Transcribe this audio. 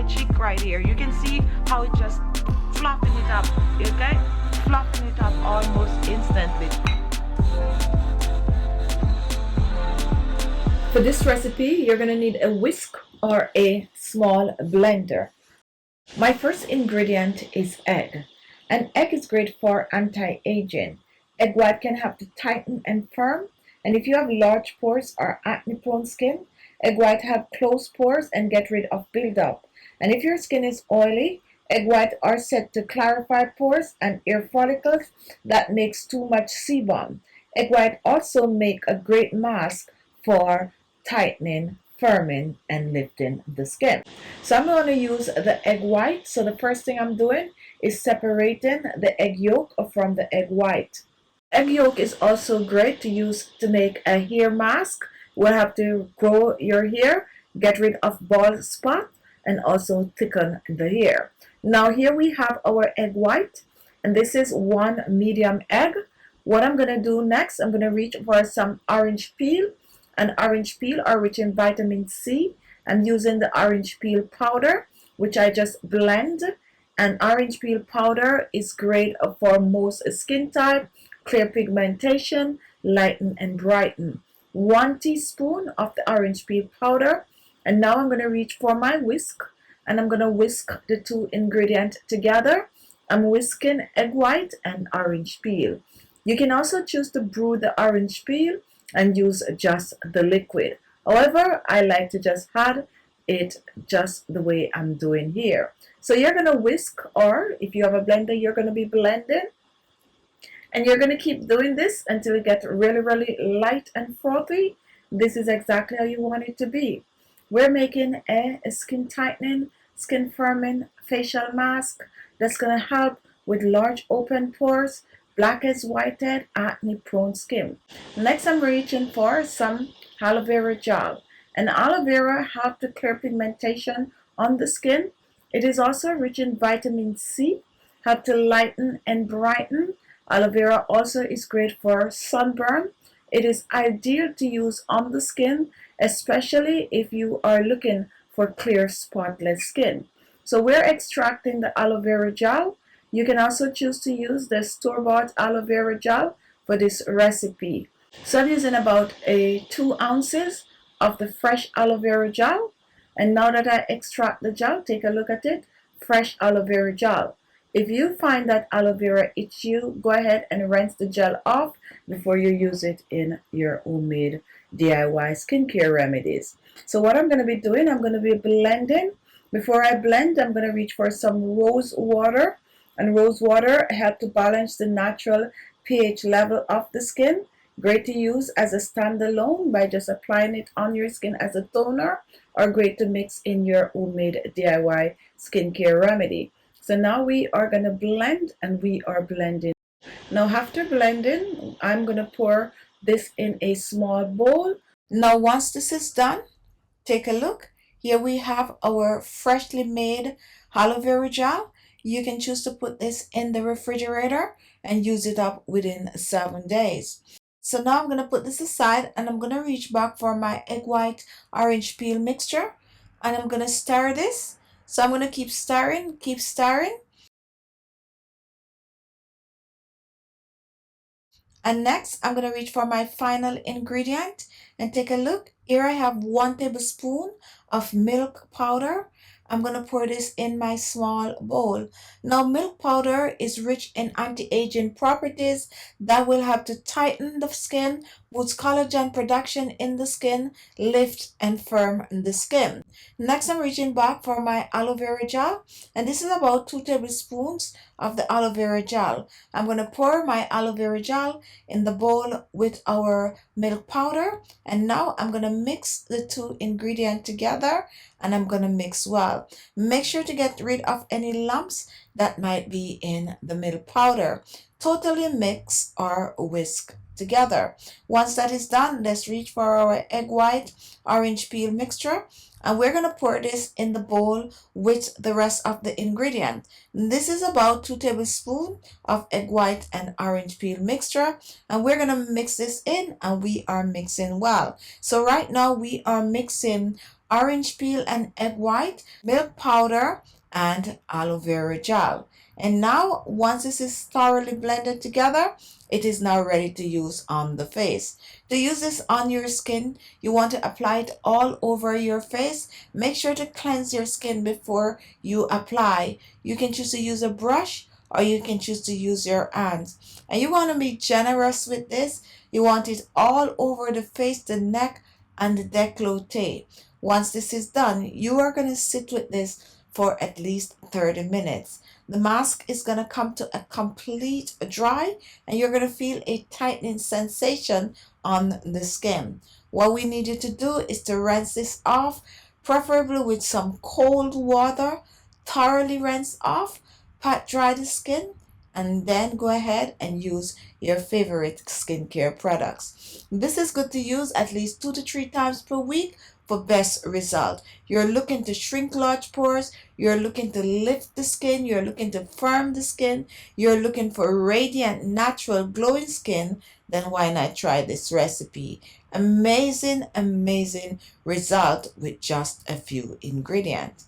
my cheek right here. You can see how it just fluffing it up, okay? Fluffing it up almost instantly. For this recipe, you're gonna need a whisk or a small blender. My first ingredient is egg. An egg is great for anti-aging. Egg white can help to tighten and firm. And if you have large pores or acne-prone skin, egg white help close pores and get rid of buildup. And if your skin is oily, egg white are said to clarify pores and hair follicles that makes too much sebum. Egg white also make a great mask for tightening, firming, and lifting the skin. So I'm going to use the egg white. So the first thing I'm doing is separating the egg yolk from the egg white. Egg yolk is also great to use to make a hair mask. We'll have to grow your hair, get rid of bald spot, and also thicken the hair. Now here we have our egg white, and this is one medium egg. What I'm going to do next, I'm going to reach for some orange peel. And orange peel are rich in vitamin C. I'm using the orange peel powder, which I just blend. And orange peel powder is great for most skin type, clear pigmentation, lighten and brighten. 1 teaspoon of the orange peel powder. And now I'm going to reach for my whisk, and I'm going to whisk the two ingredients together. I'm whisking egg white and orange peel. You can also choose to brew the orange peel and use just the liquid. However, I like to just add it just the way I'm doing here. So you're going to whisk, or if you have a blender, you're going to be blending. And you're going to keep doing this until it gets really, really light and frothy. This is exactly how you want it to be. We're making a skin tightening, skin firming facial mask that's going to help with large open pores, blackheads, whitehead, acne prone skin. Next, I'm reaching for some aloe vera gel. And aloe vera helps to clear pigmentation on the skin. It is also rich in vitamin C, help to lighten and brighten. Aloe vera also is great for sunburn. It is ideal to use on the skin, especially if you are looking for clear, spotless skin. So we're extracting the aloe vera gel. You can also choose to use the store-bought aloe vera gel for this recipe. So I'm using about 2 ounces of the fresh aloe vera gel. And now that I extract the gel, take a look at it. Fresh aloe vera gel. If you find that aloe vera itch you, go ahead and rinse the gel off before you use it in your homemade DIY skincare remedies. So what I'm going to be doing, I'm going to be blending. Before I blend, I'm going to reach for some rose water. And rose water helps to balance the natural pH level of the skin. Great to use as a standalone by just applying it on your skin as a toner, or great to mix in your homemade DIY skincare remedy. So now we are going to blend, and we are blending. Now after blending, I'm going to pour this in a small bowl. Now once this is done, take a look. Here we have our freshly made aloe vera gel. You can choose to put this in the refrigerator and use it up within 7 days. So now I'm going to put this aside, and I'm going to reach back for my egg white orange peel mixture, and I'm going to stir this. So I'm going to keep stirring, keep stirring. And next, I'm going to reach for my final ingredient and take a look. Here I have 1 tablespoon of milk powder. I'm going to pour this in my small bowl. Now, milk powder is rich in anti-aging properties that will help to tighten the skin, boost collagen production in the skin, lift and firm the skin. Next, I'm reaching back for my aloe vera gel, and this is about 2 tablespoons of the aloe vera gel. I'm going to pour my aloe vera gel in the bowl with our milk powder, and now I'm going to mix the 2 ingredients together, and I'm going to mix well. Make sure to get rid of any lumps that might be in the milk powder. Totally mix or whisk together. Once that is done, let's reach for our egg white orange peel mixture, and we're going to pour this in the bowl with the rest of the ingredient. This is about 2 tablespoons of egg white and orange peel mixture, and we're going to mix this in, and we are mixing well. So right now we are mixing orange peel and egg white, milk powder, and aloe vera gel. And now, once this is thoroughly blended together, it is now ready to use on the face. To use this on your skin, you want to apply it all over your face. Make sure to cleanse your skin before you apply. You can choose to use a brush or you can choose to use your hands. And you want to be generous with this. You want it all over the face, the neck, and the décolleté. Once this is done, you are going to sit with this for at least 30 minutes. The mask is going to come to a complete dry and you're going to feel a tightening sensation on the skin. What we need you to do is to rinse this off, preferably with some cold water, thoroughly rinse off, pat dry the skin, and then go ahead and use your favorite skincare products. This is good to use at least 2 to 3 times per week for best result. You're looking to shrink large pores, you're looking to lift the skin, you're looking to firm the skin, you're looking for radiant, natural, glowing skin, then why not try this recipe? Amazing, amazing result with just a few ingredients.